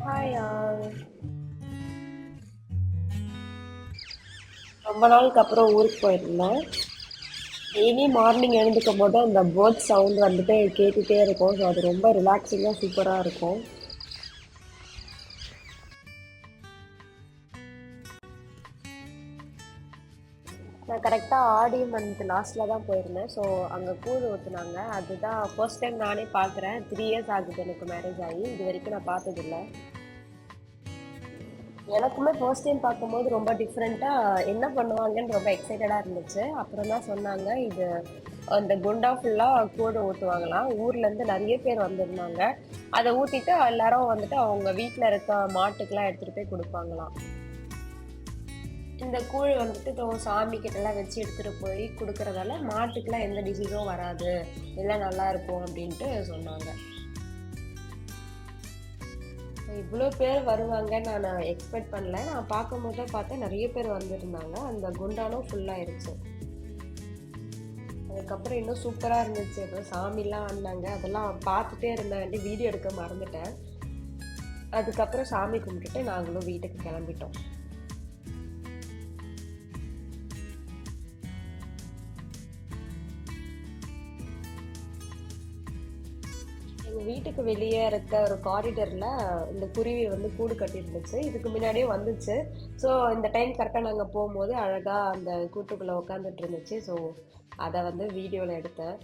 Hi ரொம்ப நாளுக்கு அப்புறம் ஊருக்கு போயிருந்தேன். டெய்லி மார்னிங் எழுந்துக்கும் போது அந்த பேர்ட் சவுண்ட் வந்துட்டு கேட்டுகிட்டே இருக்கும். ஸோ அது ரொம்ப ரிலாக்ஸிங்காக சூப்பராக இருக்கும். நான் கரெக்டாக ஆடி மந்த் லாஸ்ட்டில் தான் போயிருந்தேன். ஸோ அங்கே கூழ் ஊற்றுனாங்க. அதுதான் ஃபர்ஸ்ட் டைம் நானே பார்க்குறேன். 3 இயர்ஸ் ஆகுது எனக்கு மேரேஜ் ஆகி. இது வரைக்கும் நான் பார்த்ததில்ல. எனக்குமே ஃபர்ஸ்ட் டைம் பார்க்கும்போது ரொம்ப டிஃப்ரெண்ட்டாக என்ன பண்ணுவாங்கன்னு ரொம்ப எக்ஸைட்டடாக இருந்துச்சு. அப்புறம் தான் சொன்னாங்க இது அந்த குண்டா ஃபுல்லாக கூழ் ஊற்றுவாங்களாம். ஊர்லேருந்து நிறைய பேர் வந்திருந்தாங்க. அதை ஊற்றிட்டு எல்லாரும் வந்துட்டு அவங்க வீட்டில் இருக்க மாட்டுக்கெல்லாம் எடுத்துகிட்டு போய் கொடுப்பாங்களாம். இந்த கூழ் வந்துட்டு இப்போ சாமி கிட்டலாம் வச்சு எடுத்துகிட்டு போய் கொடுக்கறதால மாட்டுக்கெல்லாம் எந்த டிசீஸும் வராது, எல்லாம் நல்லா இருக்கும் அப்படின்ட்டு சொன்னாங்க. இவ்வளோ பேர் வருவாங்கன்னு நான் எக்ஸ்பெக்ட் பண்ணல. நான் பார்க்கும்போது பார்த்தேன் நிறைய பேர் வந்திருந்தாங்க. அந்த குண்டானும் ஃபுல்லாயிருச்சு. அதுக்கப்புறம் இன்னும் சூப்பராக இருந்துச்சு. அப்புறம் சாமிலாம் வந்தாங்க. அதெல்லாம் பார்த்துட்டே இருந்தேன். வீடியோ எடுக்க மறந்துட்டேன். அதுக்கப்புறம் சாமி கும்பிட்டுட்டு நாங்களும் வீட்டுக்கு கிளம்பிட்டோம். எங்க வீட்டுக்கு வெளியே இருக்க ஒரு காரிடர்ல இந்த குருவி வந்து கூடு கட்டியிருந்துச்சு. இதுக்கு முன்னாடியே வந்துச்சு. ஸோ இந்த டைம் கரெக்டாக நாங்கள் போகும்போது அழகா அந்த கூட்டுக்குள்ள உட்காந்துட்டு இருந்துச்சு. ஸோ அதை வந்து வீடியோவில் எடுத்தேன்.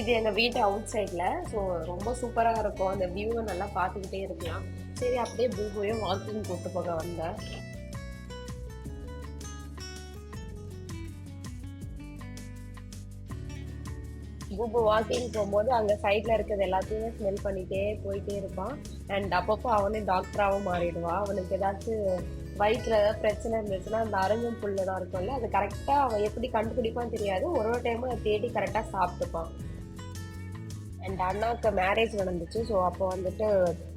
இது எங்க வீட்டு அவுட் சைட்ல. ஸோ ரொம்ப சூப்பரா இருக்கும். அந்த வியூவை நல்லா பார்த்துக்கிட்டே இருக்கலாம். சரி அப்படியே பூபுவையும் வாக்கிங் கூட்டு போக வந்தேன். பூபு வாக்கிங் போகும்போது அங்க சைட்ல இருக்கிறது எல்லாத்தையுமே ஸ்மெல் பண்ணிட்டே போயிட்டே இருப்பான். அண்ட் அப்பப்போ அவனே டாக்டராகவும் மாறிடுவான். அவனுக்கு ஏதாச்சும் வயிற்றுல ஏதாவது பிரச்சனை இருந்துச்சுன்னா அந்த அருங்கும் புல்லு தான் இருக்கும்ல, அது கரெக்டா அவன் எப்படி கண்டுபிடிப்பான்னு தெரியாது. ஒரு ஒரு டைமும் அதை தேடி கரெக்டா சாப்பிட்டுப்பான். அண்ட் அண்ணாவுக்கு மேரேஜ் நடந்துச்சு. ஸோ அப்போ வந்துட்டு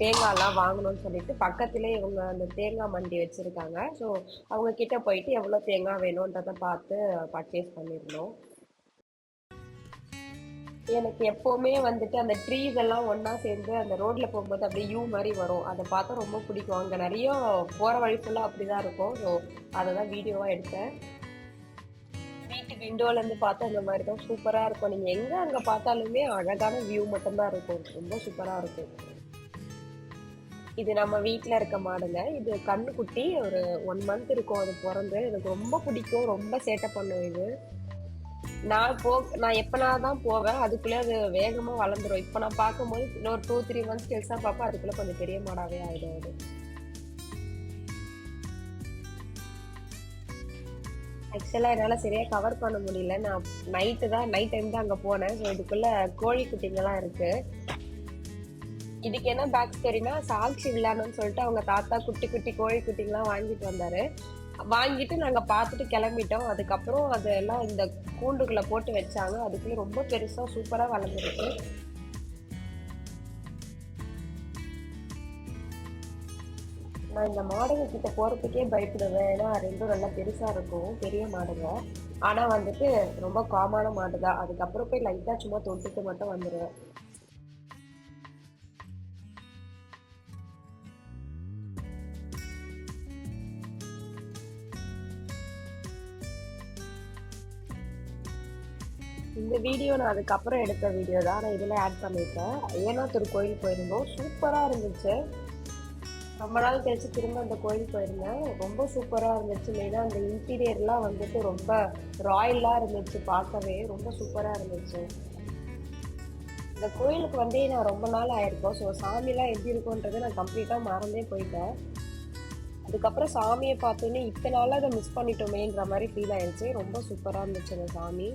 தேங்காய்லாம் வாங்கணும்னு சொல்லிட்டு பக்கத்திலே இவங்க அந்த தேங்காய் மண்டி வச்சிருக்காங்க. ஸோ அவங்க கிட்ட போயிட்டு எவ்வளோ தேங்காய் வேணும்ன்றதை பார்த்து பர்ச்சேஸ் பண்ணியிருந்தோம். எனக்கு எப்பவுமே வந்துட்டு அந்த ட்ரீஸ் எல்லாம் ஒண்ணா சேர்ந்து அந்த ரோட்ல போகும்போது அப்படியே யூ மாதிரி வரும். அதை பார்த்தா ரொம்ப பிடிக்கும். அங்க நிறைய போற வழி ஃபுல்லா அப்படிதான் இருக்கும். ஸோ அதை தான் வீடியோவா எடுத்தேன். வீட்டு விண்டோல இருந்து பார்த்தா இந்த மாதிரி தான் சூப்பரா இருக்கும். நீங்க எங்க அங்க பார்த்தாலுமே அழகான வியூ மட்டும்தான் இருக்கும். ரொம்ப சூப்பரா இருக்கும். இது நம்ம வீட்ல இருக்க மாடுங்க. இது கன்னுக்குட்டி. ஒரு 1 மந்த் இருக்கும் அது பிறந்து. எனக்கு ரொம்ப பிடிக்கும். ரொம்ப சேட்டை பண்ணும் இது. நான் எப்பனா தான் போவேன். அதுக்குள்ள அது வேகமா வளர்ந்துரும். இப்ப நான் பார்க்கும்போது இன்னொரு 2, 3 மந்த்ஸ் கழிச்சு தான் பார்ப்பேன். அதுக்குள்ள கொஞ்சம் பெரிய மாடாவே ஆயிடும் அது. ஆக்சுவலா என்னால சரியா கவர் பண்ண முடியல. நான் நைட் டைம் தான் அங்க போனேன். ஸோ இதுக்குள்ள கோழி குட்டிங்கெல்லாம் இருக்கு. இதுக்கு என்ன பேக் ஸ்டோரினா, சாக்ஷி விளையாடணும்னு சொல்லிட்டு அவங்க தாத்தா குட்டி குட்டி கோழி குட்டிங்கெல்லாம் வாங்கிட்டு வந்தாரு. வாங்கிட்டு நாங்க பார்த்துட்டு கிளம்பிட்டோம். அதுக்கப்புறம் அதெல்லாம் இந்த கூண்டுக்குள்ள போட்டு வச்சாங்க. அதுக்குள்ள ரொம்ப பெருசா சூப்பரா வளர்ந்துருக்கு. நான் இந்த மாடுங்க கிட்ட போறதுக்கே பயப்படுவேன். ஏன்னா ரெண்டும் நல்லா பெருசா இருக்கும், பெரிய மாடுங்க. ஆனா வந்துட்டு ரொம்ப காமான மாடு தான். அதுக்கப்புறம் போய் லைட்டா சும்மா தொட்டுட்டு மட்டும் வந்துடுவேன். இந்த வீடியோ நான் அதுக்கப்புறம் எடுத்த வீடியோ தான். நான் இதுல ஆட் பண்ணியிருக்கேன். ஏனாத்தூர் கோயில் போயிருந்தோம். சூப்பரா இருந்துச்சு. ரொம்ப நாள் கழிச்சு திரும்ப அந்த கோயில் போயிருந்தேன். ரொம்ப சூப்பரா இருந்துச்சு. மெயினா அந்த இன்டீரியர்லாம் வந்துட்டு ரொம்ப ராயலா இருந்துச்சு. பார்க்கவே ரொம்ப சூப்பரா இருந்துச்சு. இந்த கோயிலுக்கு வந்தே நான் ரொம்ப நாள் ஆயிருக்கும். ஸோ சாமிலாம் எப்படி இருக்கும்ன்றது நான் கம்ப்ளீட்டா மறந்தே போயிட்டேன். அதுக்கப்புறம் சாமியை பார்த்தோன்னே இத்தனை நாளா அதை மிஸ் பண்ணிட்டோமேன்ற மாதிரி ஃபீல் ஆயிடுச்சு. ரொம்ப சூப்பரா இருந்துச்சு அந்த சாமி.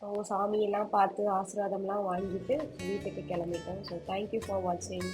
ஸோ சாமியெல்லாம் பார்த்து ஆசீர்வாதம்லாம் வாங்கிட்டு வீட்டுக்கு கிளம்பிட்டோம். ஸோ தேங்க்யூ ஃபார் வாட்சிங்.